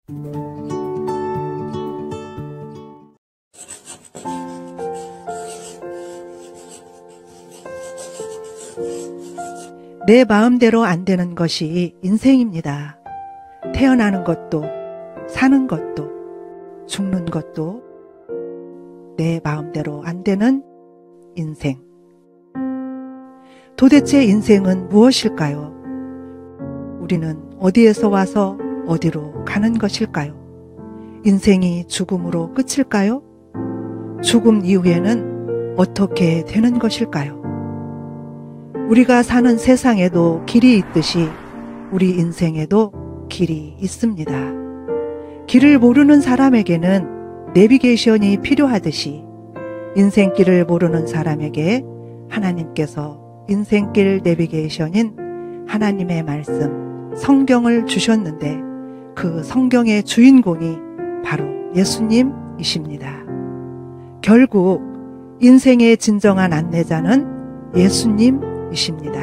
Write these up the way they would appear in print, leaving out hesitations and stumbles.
내 마음대로 안 되는 것이 인생입니다. 태어나는 것도, 사는 것도, 죽는 것도 내 마음대로 안 되는 인생. 도대체 인생은 무엇일까요? 우리는 어디에서 와서 어디로 가는 것일까요? 인생이 죽음으로 끝일까요? 죽음 이후에는 어떻게 되는 것일까요? 우리가 사는 세상에도 길이 있듯이 우리 인생에도 길이 있습니다. 길을 모르는 사람에게는 내비게이션이 필요하듯이 인생길을 모르는 사람에게 하나님께서 인생길 내비게이션인 하나님의 말씀, 성경을 주셨는데 그 성경의 주인공이 바로 예수님이십니다. 결국 인생의 진정한 안내자는 예수님이십니다.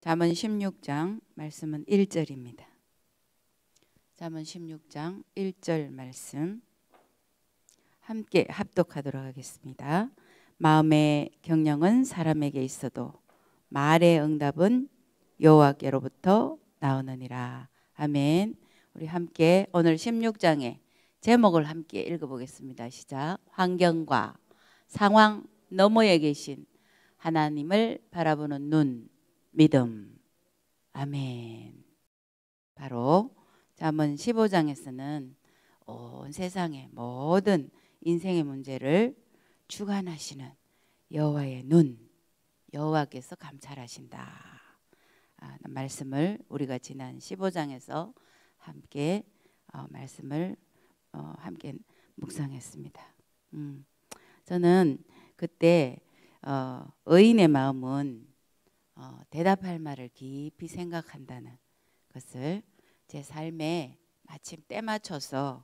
잠언 16장 말씀은 1절입니다. 잠언 16장 1절 말씀 함께 합독하도록 하겠습니다. 마음의 경영은 사람에게 있어도 말의 응답은 여호와께로부터 나오느니라. 아멘. 우리 함께 오늘 16장의 제목을 함께 읽어보겠습니다. 시작. 환경과 상황 너머에 계신 하나님을 바라보는 눈, 믿음. 아멘. 바로 잠언 15장에서는 온 세상의 모든 인생의 문제를 주관하시는 여호와의 눈, 여호와께서 감찰하신다. 말씀을 우리가 지난 15장에서 함께 말씀을 함께 묵상했습니다. 저는 그때 의인의 마음은 대답할 말을 깊이 생각한다는 것을 제 삶에 마침 때 맞춰서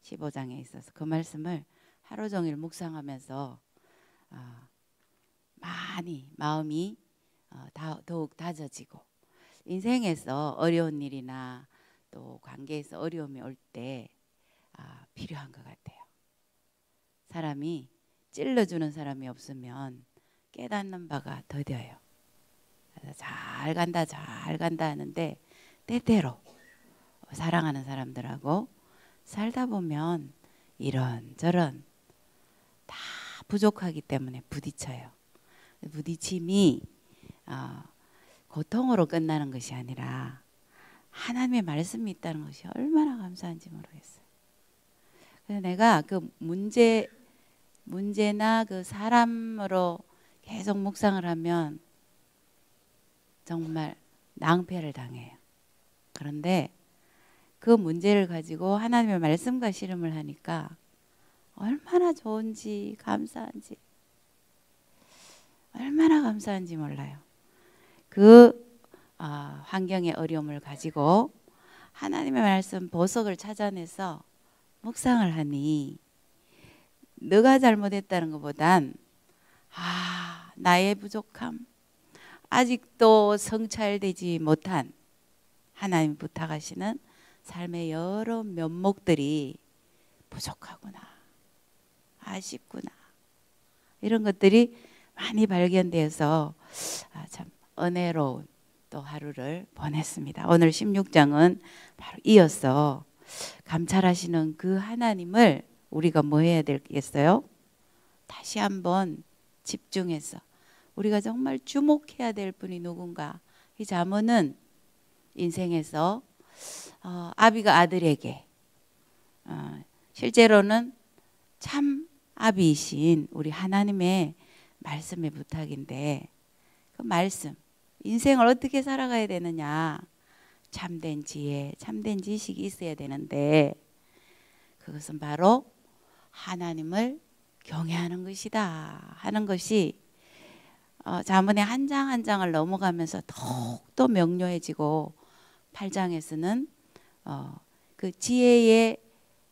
15장에 있어서 그 말씀을 하루 종일 묵상하면서 많이 마음이 더욱 다져지고 인생에서 어려운 일이나 또 관계에서 어려움이 올 때 필요한 것 같아요. 사람이 찔러주는 사람이 없으면 깨닫는 바가 더뎌요. 잘 간다 잘 간다 하는데 때때로 사랑하는 사람들하고 살다 보면 이런저런 다 부족하기 때문에 부딪혀요. 부딪힘이 고통으로 끝나는 것이 아니라 하나님의 말씀이 있다는 것이 얼마나 감사한지 모르겠어요. 그래서 내가 그 문제나 그 사람으로 계속 묵상을 하면 정말 낭패를 당해요. 그런데 그 문제를 가지고 하나님의 말씀과 씨름을 하니까 얼마나 좋은지 감사한지 얼마나 감사한지 몰라요. 그 환경의 어려움을 가지고 하나님의 말씀 보석을 찾아내서 묵상을 하니 너가 잘못했다는 것보단 나의 부족함 아직도 성찰되지 못한 하나님 부탁하시는 삶의 여러 면목들이 부족하구나 아쉽구나 이런 것들이 많이 발견되어서 참 은혜로운 또 하루를 보냈습니다. 오늘 16장은 바로 이어서 감찰하시는 그 하나님을 우리가 뭐 해야 되겠어요? 다시 한번 집중해서 우리가 정말 주목해야 될 분이 누군가. 이 잠언은 인생에서 아비가 아들에게 실제로는 참 아비이신 우리 하나님의 말씀의 부탁인데 그 말씀 인생을 어떻게 살아가야 되느냐 참된 지혜 참된 지식이 있어야 되는데 그것은 바로 하나님을 경외하는 것이다 하는 것이 잠언의 한 장 한 장을 넘어가면서 더욱더 명료해지고 8장에서는 그 지혜의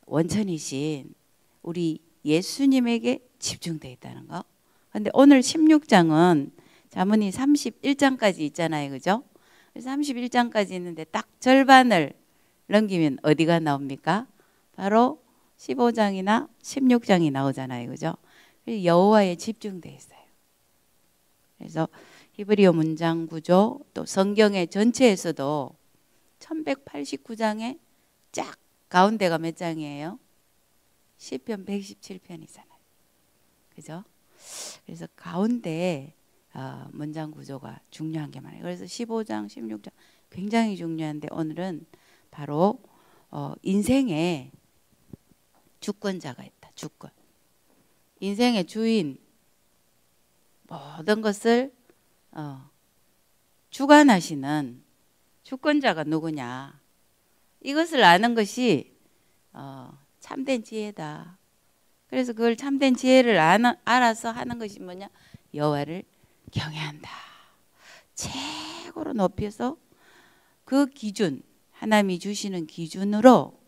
원천이신 우리 예수님에게 집중되어 있다는 거. 그런데 오늘 16장은 잠언이 31장까지 있잖아요. 그죠? 그래서 31장까지 있는데 딱 절반을 넘기면 어디가 나옵니까? 바로 15장이나 16장이 나오잖아요. 그죠? 여호와에 집중되어 있어요. 그래서 히브리어 문장 구조 또 성경의 전체에서도 1189장에 쫙 가운데가 몇 장이에요? 시편 117편이잖아요. 그죠? 그래서 가운데 문장 구조가 중요한 게 많아요. 그래서 15장, 16장 굉장히 중요한데 오늘은 바로 인생에 주권자가 있다. 주권. 인생의 주인. 모든 것을 주관하시는 주권자가 누구냐. 이것을 아는 것이 참된 지혜다. 그래서 그걸 참된 지혜를 알아서 하는 것이 뭐냐? 여호와를 경외한다. 최고로 높여서 그 기준, 하나님이 주시는 기준으로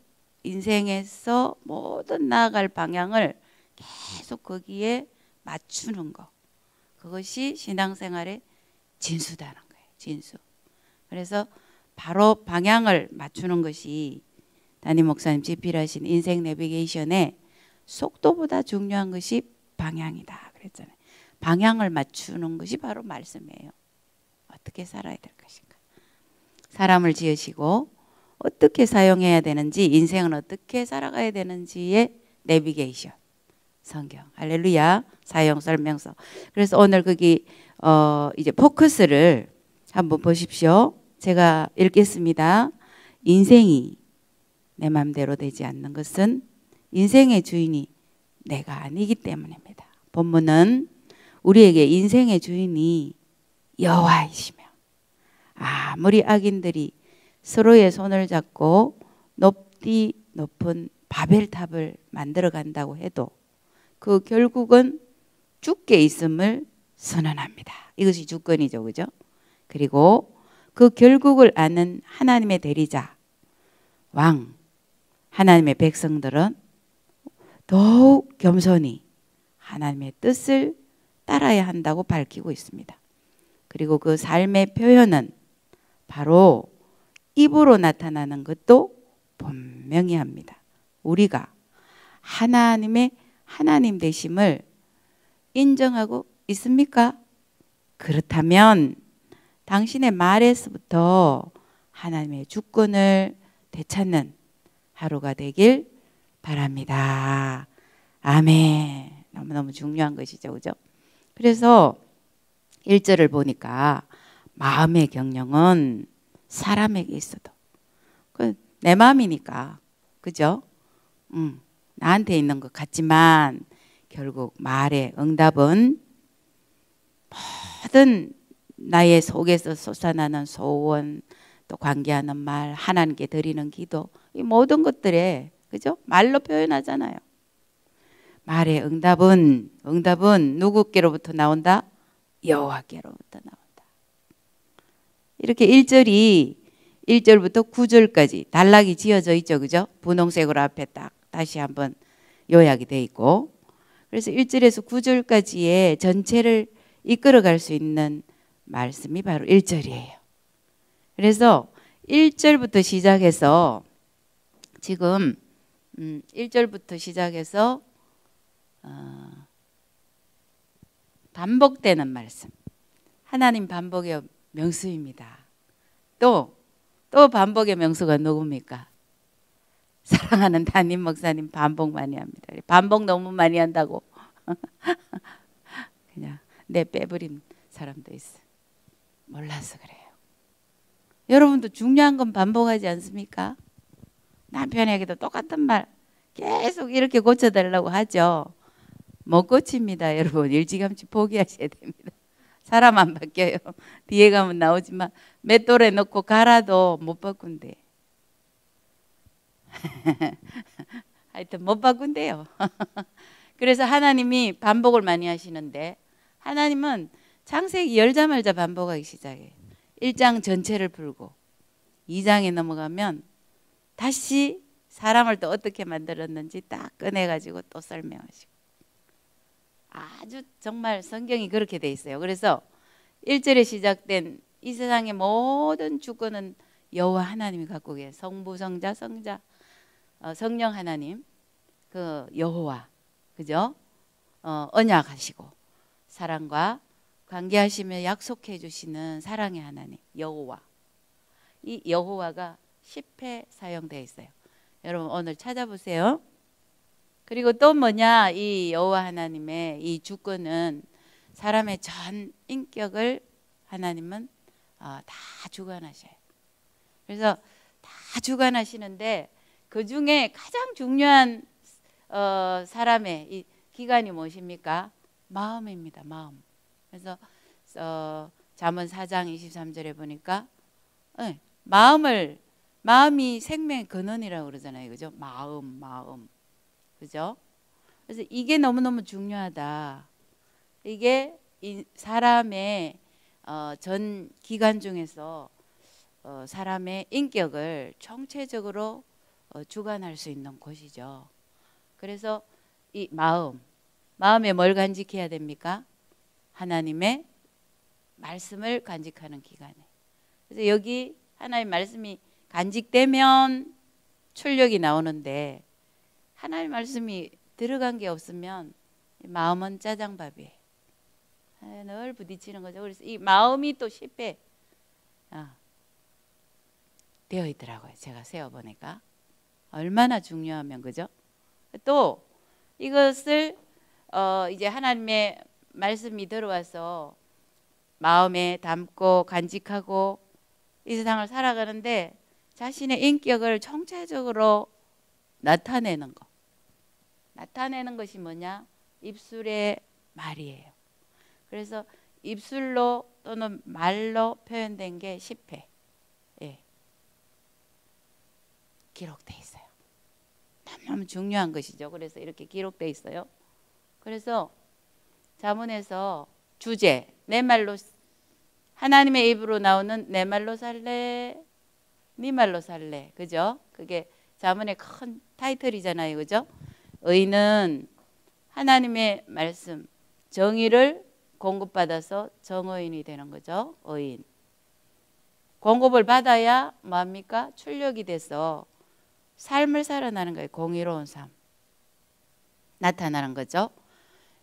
인생에서 모든 나아갈 방향을 계속 거기에 맞추는 거. 그것이 신앙생활의 진수다는 거예요. 진수. 그래서 바로 방향을 맞추는 것이 담임 목사님 집필하신 인생 내비게이션에 속도보다 중요한 것이 방향이다 그랬잖아요. 방향을 맞추는 것이 바로 말씀이에요. 어떻게 살아야 될 것인가. 사람을 지으시고 어떻게 사용해야 되는지, 인생은 어떻게 살아가야 되는지의 내비게이션. 성경. 할렐루야. 사용 설명서. 그래서 오늘 거기 이제 포커스를 한번 보십시오. 제가 읽겠습니다. 인생이 내 마음대로 되지 않는 것은 인생의 주인이 내가 아니기 때문입니다. 본문은 우리에게 인생의 주인이 여호와이시며 아무리 악인들이 서로의 손을 잡고 높디 높은 바벨탑을 만들어 간다고 해도 그 결국은 죽게 있음을 선언합니다. 이것이 주권이죠. 그죠? 그리고 그 결국을 아는 하나님의 대리자 왕 하나님의 백성들은 더욱 겸손히 하나님의 뜻을 따라야 한다고 밝히고 있습니다. 그리고 그 삶의 표현은 바로 입으로 나타나는 것도 분명히 합니다. 우리가 하나님의 하나님 되심을 인정하고 있습니까? 그렇다면 당신의 말에서부터 하나님의 주권을 되찾는 하루가 되길 바랍니다. 아멘. 너무너무 중요한 것이죠. 그죠? 그래서 1절을 보니까 마음의 경영은 사람에게 있어도 내 마음이니까 그죠? 나한테 있는 것 같지만 결국 말의 응답은 모든 나의 속에서 솟아나는 소원 또 관계하는 말 하나님께 드리는 기도 이 모든 것들에 그죠? 말로 표현하잖아요. 말의 응답은 누구께로부터 나온다? 여호와께로부터 나온다. 이렇게 1절부터 9절까지 단락이 지어져 있죠. 그죠? 분홍색으로 앞에 딱 다시 한번 요약이 돼 있고 그래서 1절에서 9절까지의 전체를 이끌어갈 수 있는 말씀이 바로 1절이에요. 그래서 1절부터 시작해서 지금 1절부터 시작해서 반복되는 말씀. 하나님 반복의 명수입니다. 또 반복의 명수가 누굽니까? 사랑하는 담임 목사님 반복 많이 합니다. 반복 너무 많이 한다고 그냥 내 빼버린 사람도 있어. 몰라서 그래요. 여러분도 중요한 건 반복하지 않습니까? 남편에게도 똑같은 말 계속 이렇게 고쳐달라고 하죠. 못 고칩니다. 여러분 일찌감치 포기하셔야 됩니다. 사람 안 바뀌어요. 뒤에 가면 나오지만 맷돌에 넣고 갈아도 못 바꾼대. 하여튼 못 바꾼대요. 그래서 하나님이 반복을 많이 하시는데 하나님은 창세기 열자마자 반복하기 시작해요. 1장 전체를 풀고 2장에 넘어가면 다시 사람을 또 어떻게 만들었는지 딱 꺼내가지고 또 설명하시고 아주 정말 성경이 그렇게 돼 있어요. 그래서 1절에 시작된 이 세상의 모든 주권은 여호와 하나님이 갖고 계세요. 성부, 성자, 성령 하나님, 그 여호와, 그죠? 언약하시고 사랑과 관계하시며 약속해 주시는 사랑의 하나님 여호와. 이 여호와가 10회 사용되어 있어요. 여러분 오늘 찾아보세요. 그리고 또 뭐냐, 이 여호와 하나님의 이 주권은 사람의 전 인격을 하나님은 다 주관하셔요. 그래서 다 주관하시는데 그 중에 가장 중요한 사람의 이 기관이 무엇입니까? 마음입니다. 마음. 그래서 잠언 4장 23절에 보니까 마음이 생명의 근원이라고 그러잖아요. 그죠? 마음. 그죠? 그래서 이게 너무너무 중요하다. 이게 이 사람의 전 기관 중에서 사람의 인격을 총체적으로 주관할 수 있는 곳이죠. 그래서 이 마음에 뭘 간직해야 됩니까? 하나님의 말씀을 간직하는 기관에. 그래서 여기 하나님의 말씀이 간직되면 출력이 나오는데 하나님의 말씀이 들어간 게 없으면 마음은 짜장밥이에요. 늘 부딪히는 거죠. 그래서 이 마음이 또 10회 되어 있더라고요. 제가 세어보니까 얼마나 중요하면, 그죠? 또 이것을 이제 하나님의 말씀이 들어와서 마음에 담고 간직하고 이 세상을 살아가는데 자신의 인격을 총체적으로 나타내는 것이 뭐냐? 입술의 말이에요. 그래서 입술로 또는 말로 표현된 게 10회 기록돼 있어요. 너무 중요한 것이죠. 그래서 이렇게 기록돼 있어요. 그래서 잠언에서 주제, 내 말로, 하나님의 입으로 나오는 내 말로 살래, 네 말로 살래, 그죠? 그게 잠언의 큰 타이틀이잖아요, 그죠? 의인은 하나님의 말씀, 정의를 공급받아서 정의인이 되는 거죠. 의인. 공급을 받아야 뭐합니까? 출력이 돼서 삶을 살아나는 거예요. 공의로운 삶 나타나는 거죠.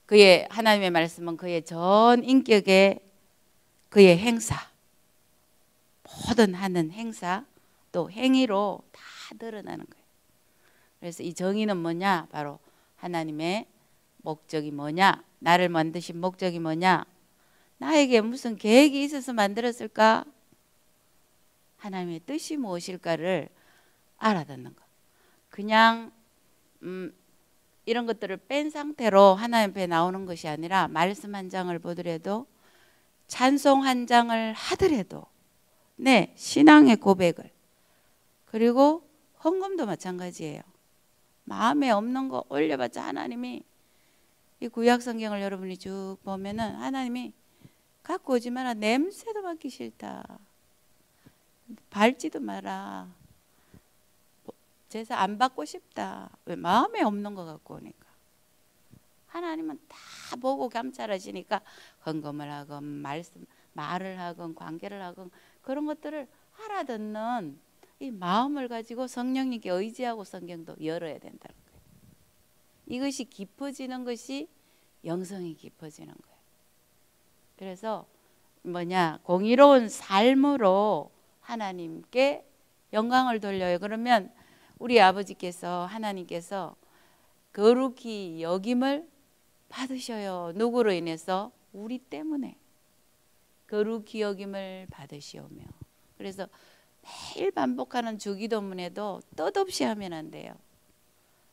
그의 하나님의 말씀은 그의 전 인격의 그의 행사, 모든 하는 행사 또 행위로 다 드러나는 거예요. 그래서 이 정의는 뭐냐? 바로 하나님의 목적이 뭐냐? 나를 만드신 목적이 뭐냐? 나에게 무슨 계획이 있어서 만들었을까? 하나님의 뜻이 무엇일까를 알아듣는 것. 그냥 이런 것들을 뺀 상태로 하나님 앞에 나오는 것이 아니라 말씀 한 장을 보더라도 찬송 한 장을 하더라도 네, 신앙의 고백을, 그리고 헌금도 마찬가지예요. 마음에 없는 거 올려봤자 하나님이, 이 구약 성경을 여러분이 쭉 보면은 하나님이 갖고 오지 마라, 냄새도 맡기 싫다, 밟지도 마라, 제사 안 받고 싶다. 왜? 마음에 없는 거 갖고 오니까. 하나님은 다 보고 감찰하시니까 헌금을 하건 말을 하건 관계를 하건 그런 것들을 알아듣는 이 마음을 가지고 성령님께 의지하고 성경도 열어야 된다는 거예요. 이것이 깊어지는 것이 영성이 깊어지는 거예요. 그래서 뭐냐? 공의로운 삶으로 하나님께 영광을 돌려요. 그러면 우리 아버지께서, 하나님께서 거룩히 여김을 받으셔요. 누구로 인해서? 우리 때문에 거룩히 여김을 받으시오며. 그래서 매일 반복하는 주기도문에도 뜻없이 하면 안 돼요.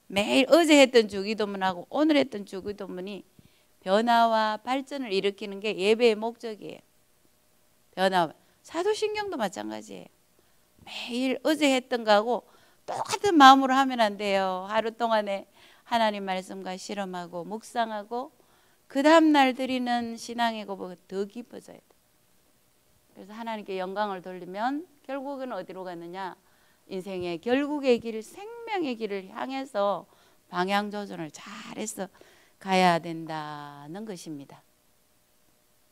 매일 어제 했던 주기도문하고 오늘 했던 주기도문이 변화와 발전을 일으키는 게 예배의 목적이에요. 변화. 사도신경도 마찬가지예요. 매일 어제 했던 거하고 똑같은 마음으로 하면 안 돼요. 하루 동안에 하나님 말씀과 실험하고 묵상하고 그 다음 날 드리는 신앙의 고백은 더 깊어져야 돼. 그래서 하나님께 영광을 돌리면 결국은 어디로 가느냐? 인생의 결국의 길, 생명의 길을 향해서 방향 조절을 잘해서 가야 된다는 것입니다.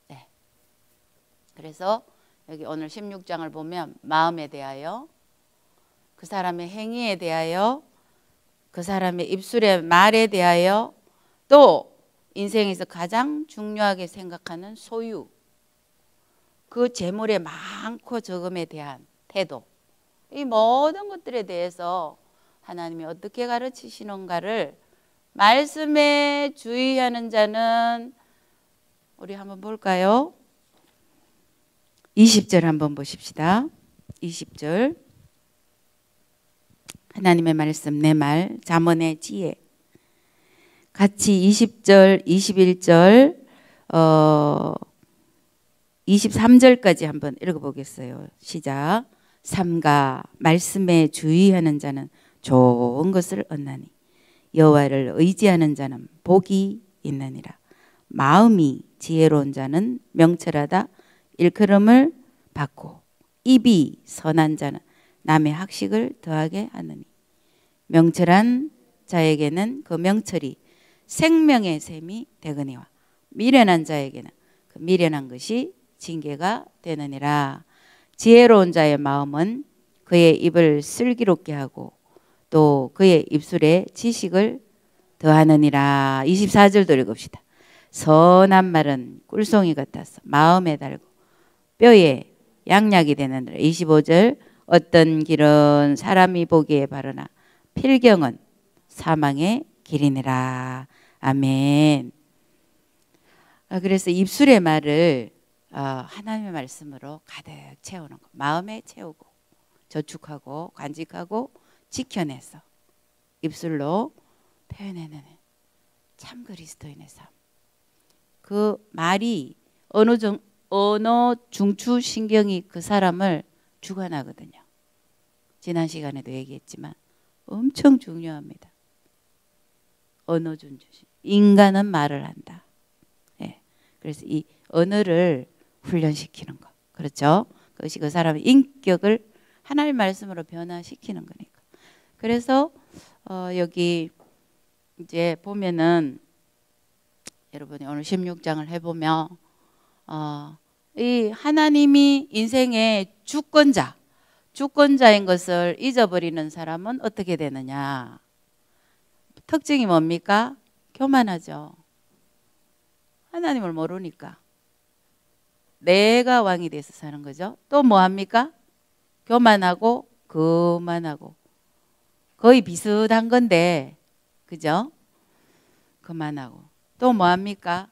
네. 그래서 여기 오늘 16장을 보면 마음에 대하여, 그 사람의 행위에 대하여, 그 사람의 입술의 말에 대하여, 또 인생에서 가장 중요하게 생각하는 소유, 그 재물의 많고 적음에 대한 태도, 이 모든 것들에 대해서 하나님이 어떻게 가르치시는가를 말씀에 주의하는 자는, 우리 한번 볼까요? 20절 한번 보십시다. 20절 하나님의 말씀, 내 말, 잠언의 지혜. 같이 20절, 21절, 23절까지 한번 읽어보겠어요. 시작. 삼가 말씀에 주의하는 자는 좋은 것을 얻나니 여호와를 의지하는 자는 복이 있느니라. 마음이 지혜로운 자는 명철하다 일컬음을 받고, 입이 선한 자는 남의 학식을 더하게 하느니 명철한 자에게는 그 명철이 생명의 샘이 되거니와 미련한 자에게는 그 미련한 것이 징계가 되느니라. 지혜로운 자의 마음은 그의 입을 슬기롭게 하고 또 그의 입술에 지식을 더하느니라. 24절도 읽읍시다. 선한 말은 꿀송이 같아서 마음에 달고 뼈에 양약이 되느니라. 25절 어떤 길은 사람이 보기에 바르나 필경은 사망의 길이니라. 아멘. 그래서 입술의 말을 하나님의 말씀으로 가득 채우는 것, 마음에 채우고 저축하고 간직하고 지켜내서 입술로 표현해내는 참 그리스도인의 삶. 그 말이 언어 중추신경이 그 사람을 주관하거든요. 지난 시간에도 얘기했지만 엄청 중요합니다. 언어 중추신. 인간은 말을 한다. 예. 그래서 이 언어를 훈련시키는 거. 그렇죠? 그것이 그 사람의 인격을 하나님의 말씀으로 변화시키는 거니까. 그래서 여기 이제 보면은 여러분이 오늘 16장을 해보면 이 하나님이 인생의 주권자인 것을 잊어버리는 사람은 어떻게 되느냐. 특징이 뭡니까? 교만하죠. 하나님을 모르니까. 내가 왕이 돼서 사는 거죠. 또 뭐합니까? 교만하고 거만하고 거의 비슷한 건데, 그죠? 거만하고 또 뭐합니까?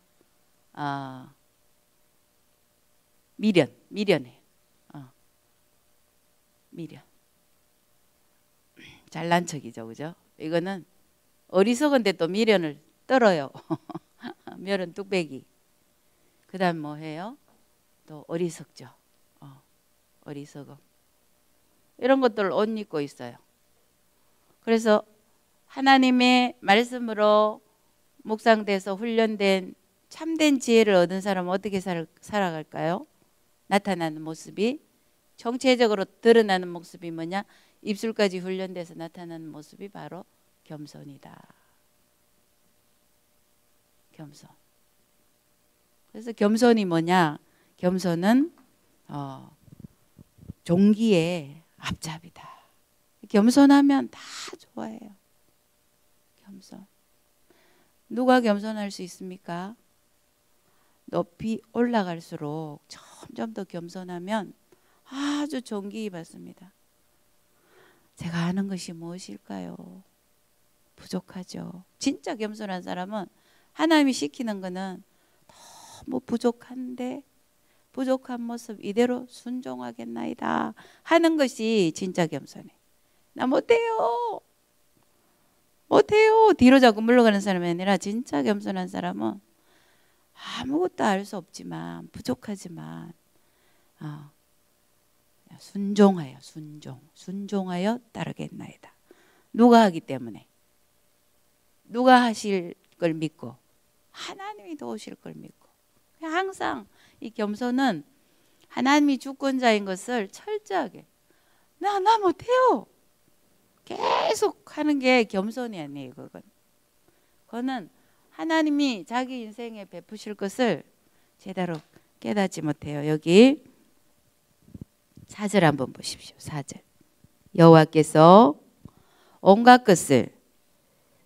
미련해. 미련. 잘난 척이죠, 그죠? 이거는 어리석은데 또 미련을 떨어요. 미련 뚝배기. 그다음 뭐 해요? 또 어리석죠. 어리석어. 이런 것들을 옷 입고 있어요. 그래서 하나님의 말씀으로 묵상돼서 훈련된 참된 지혜를 얻은 사람은 어떻게 살아갈까요? 나타나는 모습이, 정체적으로 드러나는 모습이 뭐냐? 입술까지 훈련돼서 나타나는 모습이 바로 겸손이다. 겸손. 그래서 겸손이 뭐냐? 겸손은 종기의 앞잡이다. 겸손하면 다 좋아해요. 겸손. 누가 겸손할 수 있습니까? 높이 올라갈수록 점점 더 겸손하면 아주 존귀히 받습니다. 제가 아는 것이 무엇일까요? 부족하죠. 진짜 겸손한 사람은 하나님이 시키는 거는 너무 부족한데 부족한 모습 이대로 순종하겠나이다 하는 것이 진짜 겸손해. 나 못해요. 뒤로 자꾸 물러가는 사람이 아니라 진짜 겸손한 사람은 아무것도 알 수 없지만 부족하지만 순종하여 따르겠나이다. 누가 하기 때문에, 누가 하실 걸 믿고, 하나님이 도우실 걸 믿고. 항상 이 겸손은 하나님이 주권자인 것을 철저하게 나 못해요 계속 하는 게 겸손이 아니에요. 그거는 하나님이 자기 인생에 베푸실 것을 제대로 깨닫지 못해요. 여기 4절 한번 보십시오. 4절. 여호와께서 온갖 것을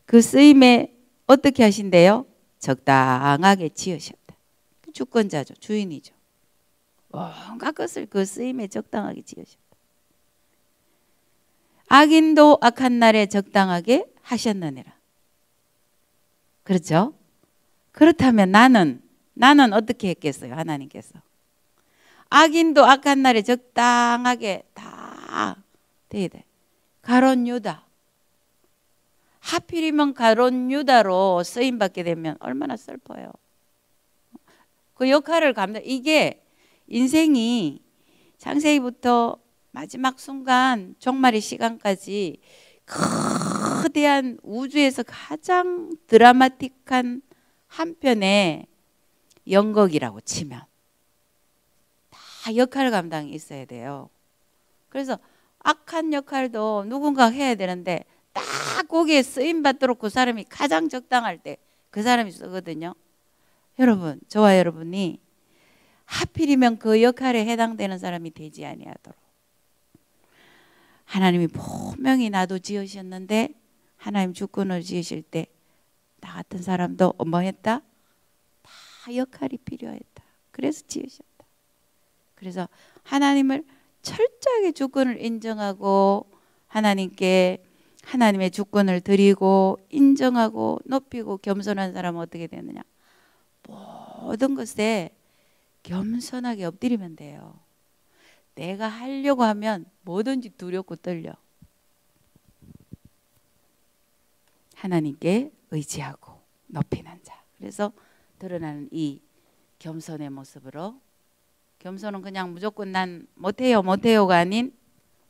그 쓰임에 어떻게 하신대요? 적당하게 지으셨다. 그 주권자죠. 주인이죠. 온갖 것을 그 쓰임에 적당하게 지으셨다. 악인도 악한 날에 적당하게 하셨느니라. 그렇죠? 그렇다면 나는 어떻게 했겠어요? 하나님께서. 악인도 악한 날에 적당하게 다 돼야 돼. 가론 유다. 하필이면 가론 유다로 쓰임 받게 되면 얼마나 슬퍼요. 그 역할을 이게 인생이 창세기부터 마지막 순간 종말의 시간까지 거대한 우주에서 가장 드라마틱한 한 편의 연극이라고 치면 다 역할 감당이 있어야 돼요. 그래서 악한 역할도 누군가 해야 되는데 딱 거기에 쓰임 받도록 그 사람이 가장 적당할 때 그 사람이 쓰거든요. 여러분, 저와 여러분이 하필이면 그 역할에 해당되는 사람이 되지 아니하도록 하나님이 분명히 나도 지으셨는데 하나님 주권을 지으실 때 나 같은 사람도 뭐 했다? 다 역할이 필요했다. 그래서 지으셨다. 그래서 하나님을 철저하게 주권을 인정하고 하나님께 하나님의 주권을 드리고 인정하고 높이고 겸손한 사람은 어떻게 되느냐? 모든 것에 겸손하게 엎드리면 돼요. 내가 하려고 하면 뭐든지 두렵고 떨려. 하나님께 의지하고 높이는 자. 그래서 드러나는 이 겸손의 모습으로, 겸손은 그냥 무조건 난 못해요가 아닌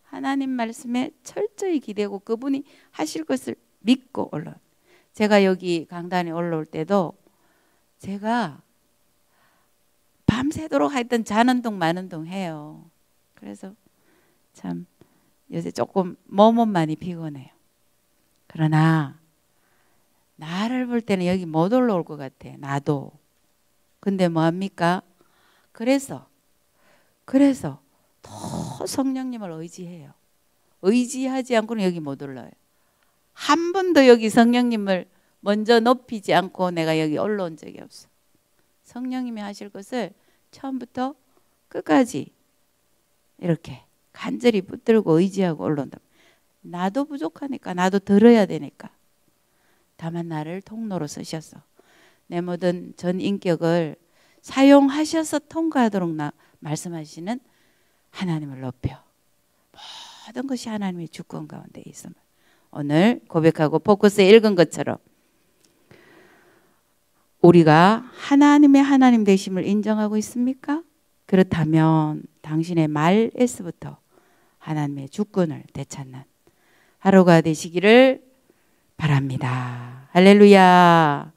하나님 말씀에 철저히 기대고 그분이 하실 것을 믿고 올라온. 제가 여기 강단에 올라올 때도 제가 밤새도록 하여튼 자는 둥 마는 둥 해요. 그래서 참 요새 조금 몸은 많이 피곤해요. 그러나 나를 볼 때는 여기 못 올라올 것 같아. 나도. 근데 뭐합니까? 그래서 더 성령님을 의지해요. 의지하지 않고는 여기 못 올라와요. 한 번도 여기 성령님을 먼저 높이지 않고 내가 여기 올라온 적이 없어. 성령님이 하실 것을 처음부터 끝까지 이렇게 간절히 붙들고 의지하고 올라온다. 나도 부족하니까, 나도 들어야 되니까. 다만 나를 통로로 쓰셔서 내 모든 전 인격을 사용하셔서 통과하도록 말씀하시는 하나님을 높여. 모든 것이 하나님의 주권 가운데 있음을 오늘 고백하고 포커스에 읽은 것처럼 우리가 하나님의 하나님 되심을 인정하고 있습니까? 그렇다면 당신의 말에서부터 하나님의 주권을 되찾는 하루가 되시기를 바랍니다. 할렐루야.